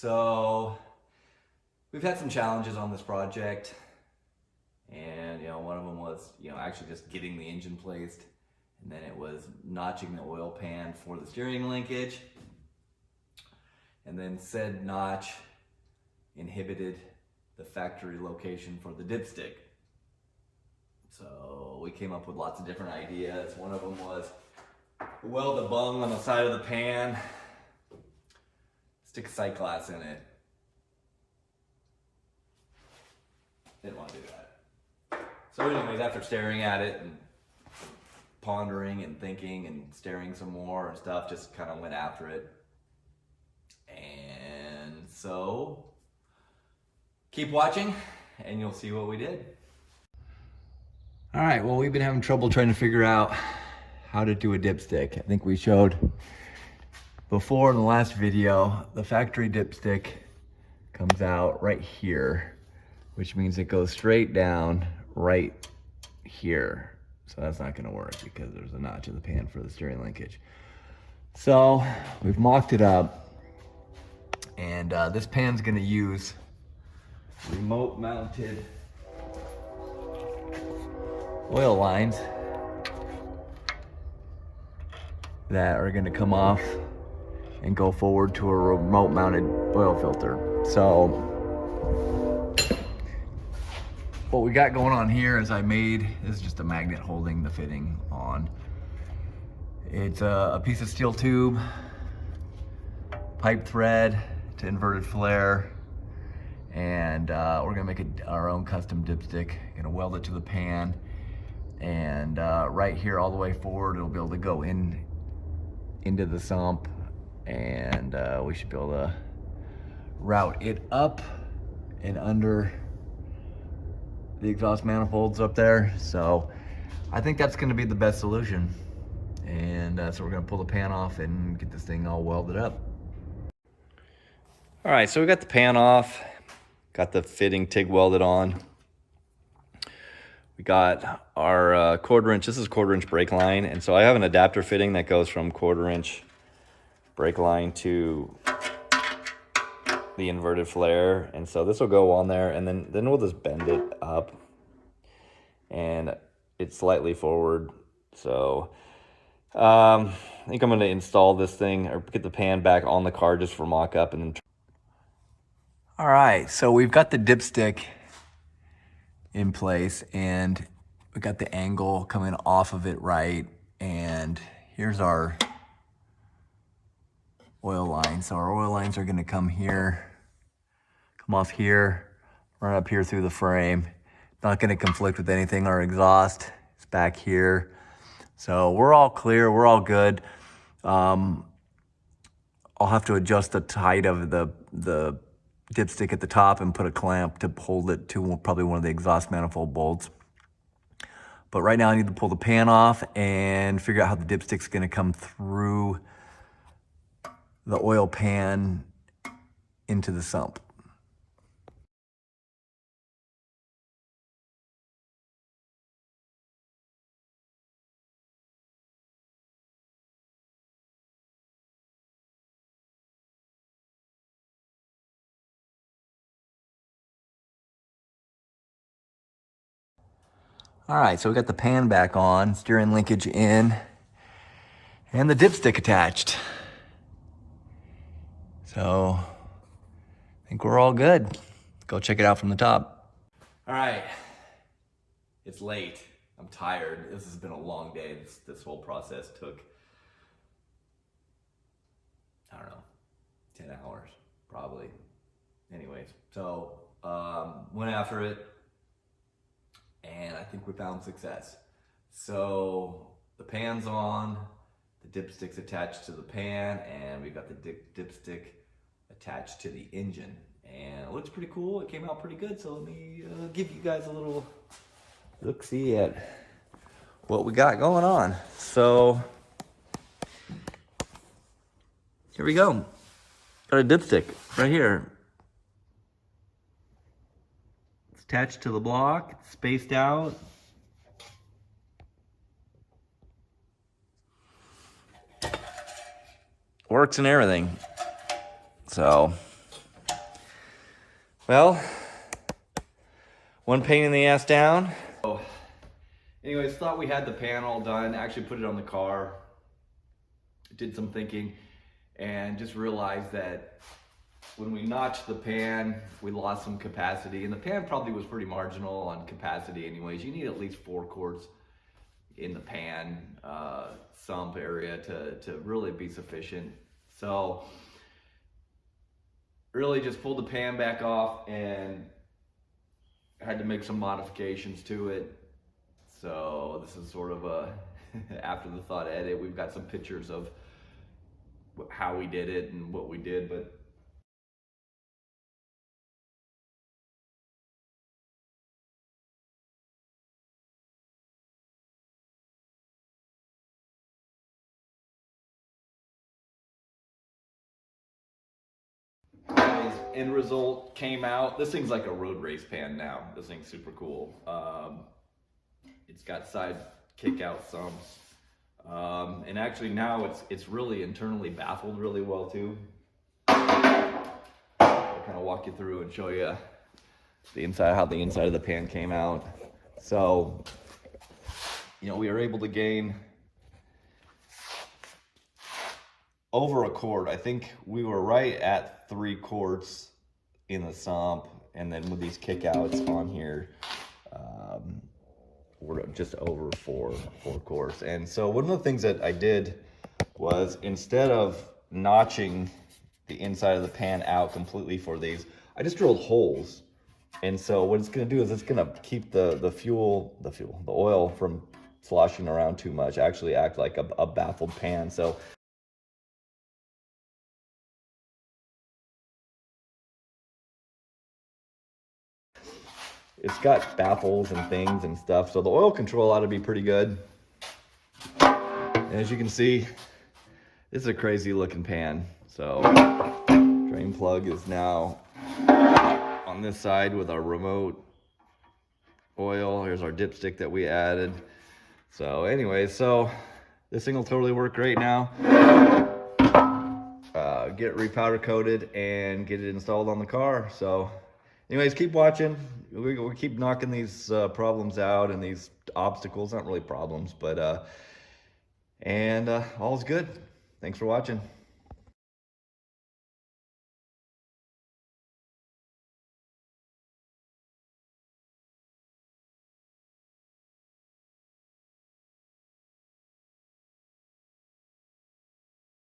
So we've had some challenges on this project, and one of them was actually just getting the engine placed, and then it was notching the oil pan for the steering linkage, and then said notch inhibited the factory location for the dipstick. So we came up with lots of different ideas. One of them was weld a bung on the side of the pan, stick a sight glass in it. Didn't want to do that. So anyways, after staring at it and pondering and thinking and staring some more and stuff, just kind of went after it. And so keep watching and you'll see what we did. All right, well, we've been having trouble trying to figure out how to do a dipstick. I think we showed before in the last video, the factory dipstick comes out right here, which means it goes straight down right here. So that's not gonna work because there's a notch in the pan for the steering linkage. So we've mocked it up, and this pan's gonna use remote mounted oil lines that are gonna come off and go forward to a remote mounted oil filter. So what we got going on here is this is just a magnet holding the fitting on. It's a piece of steel tube, pipe thread to inverted flare, and we're gonna make our own custom dipstick. Gonna weld it to the pan, and right here all the way forward, it'll be able to go into the sump, and we should be able to route it up and under the exhaust manifolds up there. So I think that's gonna be the best solution. And so we're gonna pull the pan off and get this thing all welded up. All right, so we got the pan off, got the fitting TIG welded on. We got our quarter inch, this is quarter inch brake line. And so I have an adapter fitting that goes from quarter inch brake line to the inverted flare. And so this will go on there, and then we'll just bend it up and it's slightly forward. So I think I'm gonna install this thing or get the pan back on the car just for mock up and then. All right, so we've got the dipstick in place, and we got the angle coming off of it right, and here's our oil line. So our oil lines are gonna come here, come off here, run up here through the frame. Not gonna conflict with anything. Our exhaust is back here. So we're all clear, we're all good. I'll have to adjust the height of the dipstick at the top and put a clamp to hold it to probably one of the exhaust manifold bolts. But right now I need to pull the pan off and figure out how the dipstick's gonna come through the oil pan into the sump. All right, so we got the pan back on, steering linkage in, and the dipstick attached. So I think we're all good. Go check it out from the top. All right, it's late. I'm tired. This has been a long day. This whole process took, I don't know, 10 hours probably. Anyways, so went after it, and I think we found success. So the pan's on, the dipstick's attached to the pan, and we've got the dipstick attached to the engine. And it looks pretty cool. It came out pretty good. So let me give you guys a little look-see at what we got going on. So here we go. Got a dipstick right here. It's attached to the block, it's spaced out. Works and everything. So Well, one pain in the ass down. So, anyways, thought we had the pan all done. Actually put it on the car. Did some thinking and just realized that when we notched the pan, we lost some capacity. And the pan probably was pretty marginal on capacity anyways. You need at least 4 quarts in the pan sump area to really be sufficient. So really just pulled the pan back off and had to make some modifications to it. So this is sort of a after the thought edit. We've got some pictures of how we did it and what we did, but end result came out. This thing's like a road race pan now. This thing's super cool. It's got side kick out sumps. And actually now it's really internally baffled really well too. I'll kind of walk you through and show you the inside, how the inside of the pan came out. So, you know, we were able to gain over a quart. I think we were right at 3 quarts in the sump, and then with these kickouts on here, we're just over four quarts. And so one of the things that I did was, instead of notching the inside of the pan out completely for these, I just drilled holes. And so what it's going to do is it's going to keep the oil from sloshing around too much, actually act like a baffled pan. So it's got baffles and things and stuff, so the oil control ought to be pretty good. And as you can see, this is a crazy looking pan. So drain plug is now on this side with our remote oil. Here's our dipstick that we added. So anyways, so this thing will totally work great now. Get it repowder coated and get it installed on the car. So anyways, keep watching. We keep knocking these problems out and these obstacles, not really problems, but all's good. Thanks for watching.